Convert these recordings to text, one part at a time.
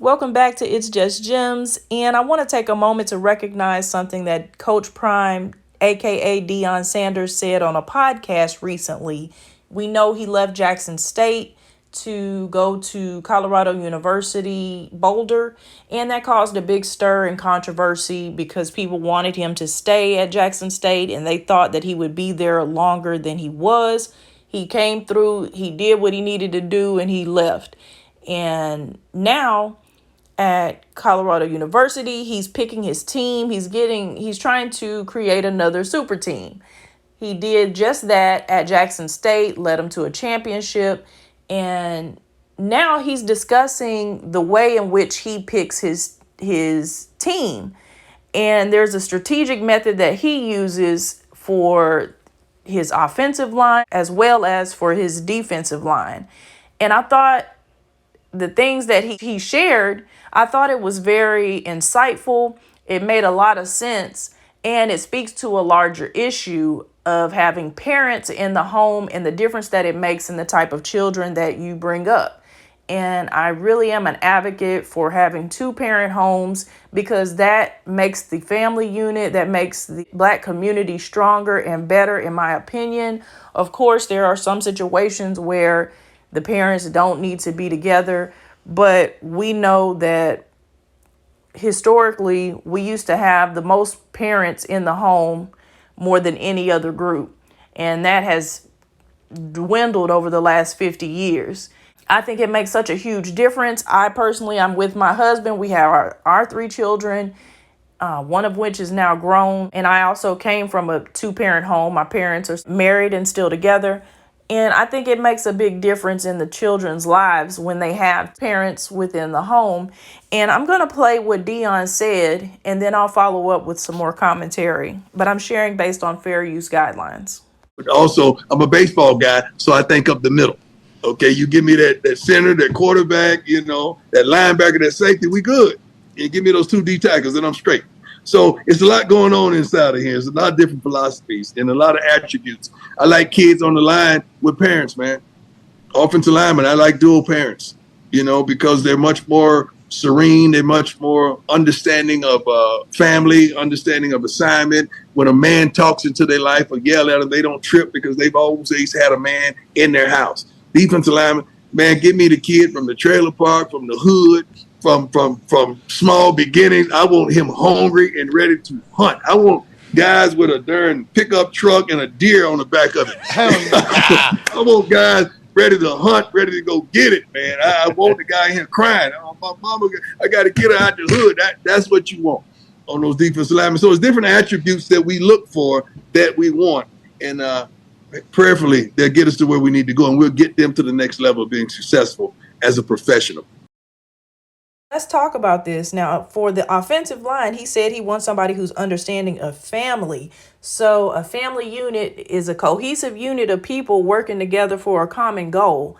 Welcome back to It's Just Gems, and I want to take a moment to recognize something that Coach Prime, aka Deion Sanders, said on a podcast recently. We know he left Jackson State to go to Colorado University, Boulder, and that caused a big stir and controversy because people wanted him to stay at Jackson State and they thought that he would be there longer than he was. He came through, he did what he needed to do, and he left. And now at Colorado University, he's picking his team. He's trying to create another super team. He did just that at Jackson State, led him to a championship, and now he's discussing the way in which he picks his team. And there's a strategic method that he uses for his offensive line as well as for his defensive line. And I thought the things that he shared, I thought it was very insightful. It made a lot of sense, and it speaks to a larger issue of having parents in the home and the difference that it makes in the type of children that you bring up. And I really am an advocate for having two-parent homes because that makes the family unit, that makes the Black community stronger and better, in my opinion. Of course, there are some situations where the parents don't need to be together, but we know that historically we used to have the most parents in the home more than any other group, and that has dwindled over the last 50 years. I think it makes such a huge difference. I'm with my husband. We have our three children, one of which is now grown. And I also came from a two-parent home. My parents are married and still together. And I think it makes a big difference in the children's lives when they have parents within the home. And I'm going to play what Deion said, and then I'll follow up with some more commentary. But I'm sharing based on fair use guidelines. But also, I'm a baseball guy, so I think up the middle. Okay, you give me that center, that quarterback, that linebacker, that safety, we good. And give me those two D tackles, and I'm straight. So it's a lot going on inside of here. It's a lot of different philosophies and a lot of attributes. I like kids on the line with parents, man. Offensive linemen, I like dual parents, because they're much more serene. They're much more understanding of family, understanding of assignment. When a man talks into their life or yell at them, they don't trip because they've always had a man in their house. Defensive lineman, man, give me the kid from the trailer park, from the hood, from small beginnings. I want him hungry and ready to hunt. I want guys with a darn pickup truck and a deer on the back of it. I want guys ready to hunt, ready to go get it, man. I want the guy here crying. Oh, my mama, I got to get her out the hood. That's what you want on those defensive linemen. So it's different attributes that we look for that we want. And prayerfully, they'll get us to where we need to go, and we'll get them to the next level of being successful as a professional. Let's talk about this. Now, for the offensive line, he said he wants somebody who's understanding of family. So a family unit is a cohesive unit of people working together for a common goal.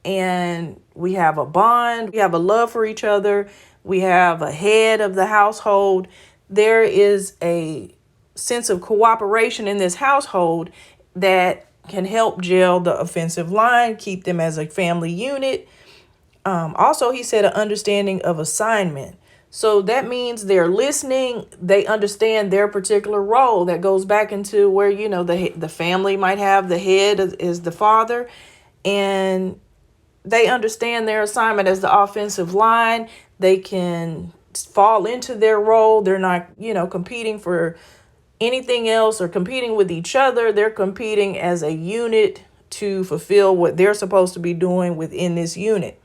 And we have a bond, we have a love for each other, we have a head of the household. There is a sense of cooperation in this household that can help gel the offensive line, keep them as a family unit. Also, he said an understanding of assignment. So that means they're listening. They understand their particular role. That goes back into where, the family might have the head is the father, and they understand their assignment as the offensive line. They can fall into their role. They're not, competing for anything else or competing with each other. They're competing as a unit to fulfill what they're supposed to be doing within this unit.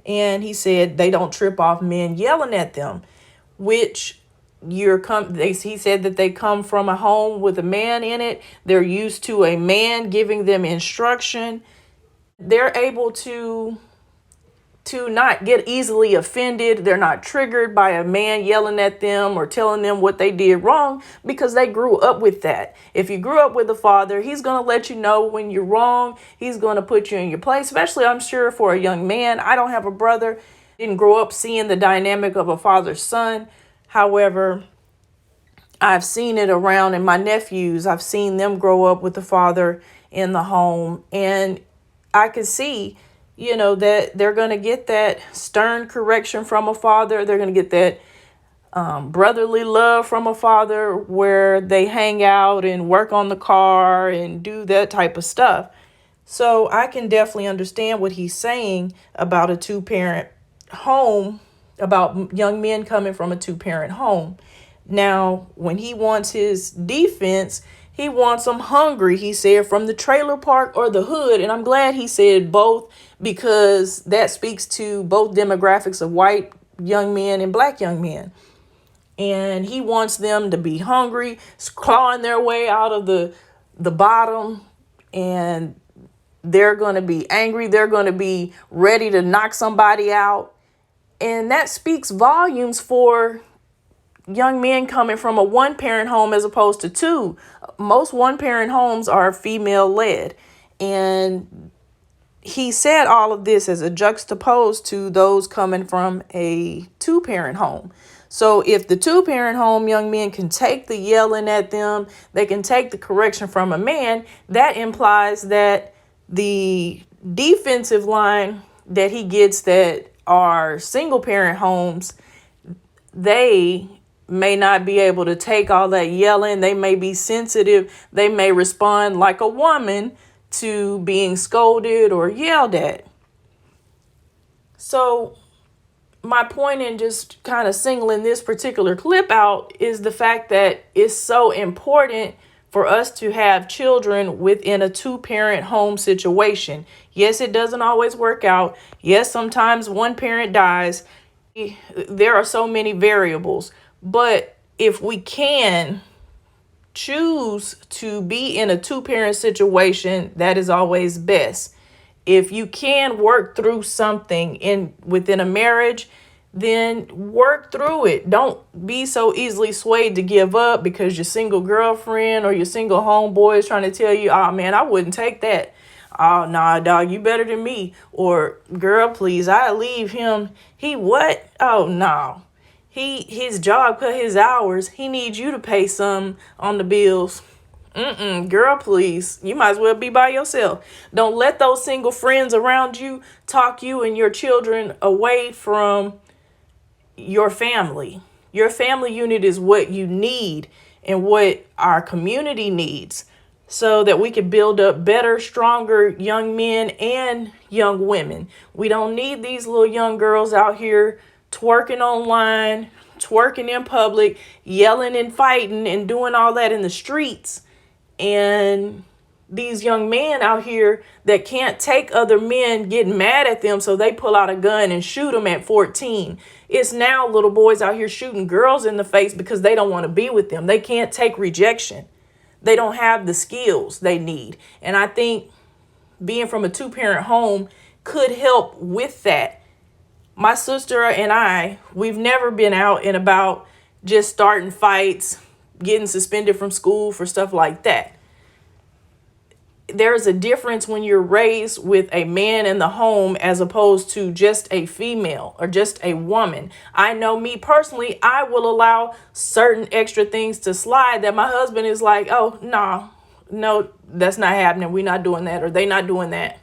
And he said they don't trip off men yelling at them, which he said that they come from a home with a man in it. They're used to a man giving them instruction. They're able to not get easily offended. They're not triggered by a man yelling at them or telling them what they did wrong because they grew up with that. If you grew up with a father, he's going to let you know when you're wrong. He's going to put you in your place, especially, I'm sure, for a young man. I don't have a brother. Didn't grow up seeing the dynamic of a father's son. However, I've seen it around in my nephews. I've seen them grow up with the father in the home. And I could see that they're going to get that stern correction from a father. They're going to get that brotherly love from a father, where they hang out and work on the car and do that type of stuff. So I can definitely understand what he's saying about a two-parent home, about young men coming from a two-parent home. Now, when he wants his defense, he wants them hungry, he said, from the trailer park or the hood. And I'm glad he said both, because that speaks to both demographics of white young men and black young men. And he wants them to be hungry, clawing their way out of the bottom, and they're going to be angry. They're going to be ready to knock somebody out. And that speaks volumes for young men coming from a one-parent home as opposed to two. Most one-parent homes are female-led. And he said all of this as a juxtaposed to those coming from a two-parent home. So if the two-parent home young men can take the yelling at them, they can take the correction from a man, that implies that the defensive line that he gets that are single-parent homes, they may not be able to take all that yelling. They may be sensitive. They may respond like a woman to being scolded or yelled at. So my point in just kind of singling this particular clip out is the fact that it's so important for us to have children within a two-parent home situation. Yes, it doesn't always work out. Yes, sometimes one parent dies. There are so many variables. But if we can choose to be in a two-parent situation, that is always best. If you can work through something within a marriage, then work through it. Don't be so easily swayed to give up because your single girlfriend or your single homeboy is trying to tell you, oh man, I wouldn't take that. Oh, nah, dog, you better than me. Or, girl, please, I leave him. He what? Oh, no. His job cut his hours. He needs you to pay some on the bills. Girl, please. You might as well be by yourself. Don't let those single friends around you talk you and your children away from your family. Your family unit is what you need and what our community needs, so that we can build up better, stronger young men and young women. We don't need these little young girls out here twerking online, twerking in public, yelling and fighting and doing all that in the streets. And these young men out here that can't take other men getting mad at them, so they pull out a gun and shoot them at 14. It's now little boys out here shooting girls in the face because they don't want to be with them. They can't take rejection. They don't have the skills they need. And I think being from a two-parent home could help with that. My sister and we've never been out and about just starting fights, getting suspended from school for stuff like that. There's a difference when you're raised with a man in the home as opposed to just a female or just a woman. I know me personally, I will allow certain extra things to slide that my husband is like, oh, no, that's not happening. We're not doing that, or they not doing that.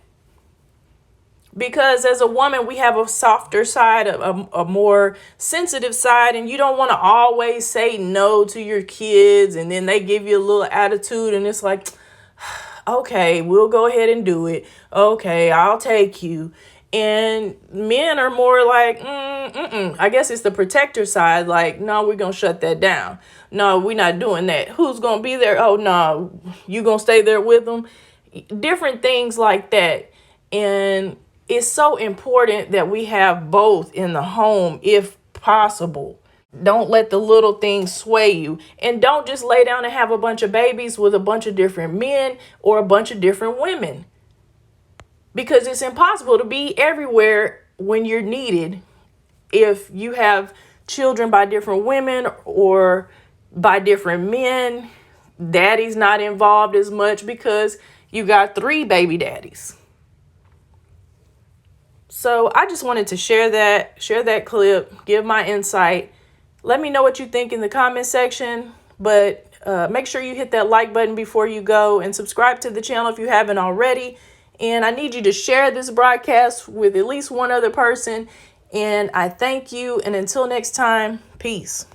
Because as a woman, we have a softer side, a more sensitive side, and you don't want to always say no to your kids, and then they give you a little attitude, and it's like, okay, we'll go ahead and do it. Okay, I'll take you. And men are more like, I guess it's the protector side. Like, no, we're going to shut that down. No, we're not doing that. Who's going to be there? Oh, no, you going to stay there with them? Different things like that. And it's so important that we have both in the home if possible. Don't let the little things sway you. And don't just lay down and have a bunch of babies with a bunch of different men or a bunch of different women. Because it's impossible to be everywhere when you're needed if you have children by different women or by different men. Daddy's not involved as much because you got 3 baby daddies. So I just wanted to share that clip, give my insight. Let me know what you think in the comment section, but make sure you hit that like button before you go and subscribe to the channel if you haven't already. And I need you to share this broadcast with at least one other person. And I thank you. And until next time, peace.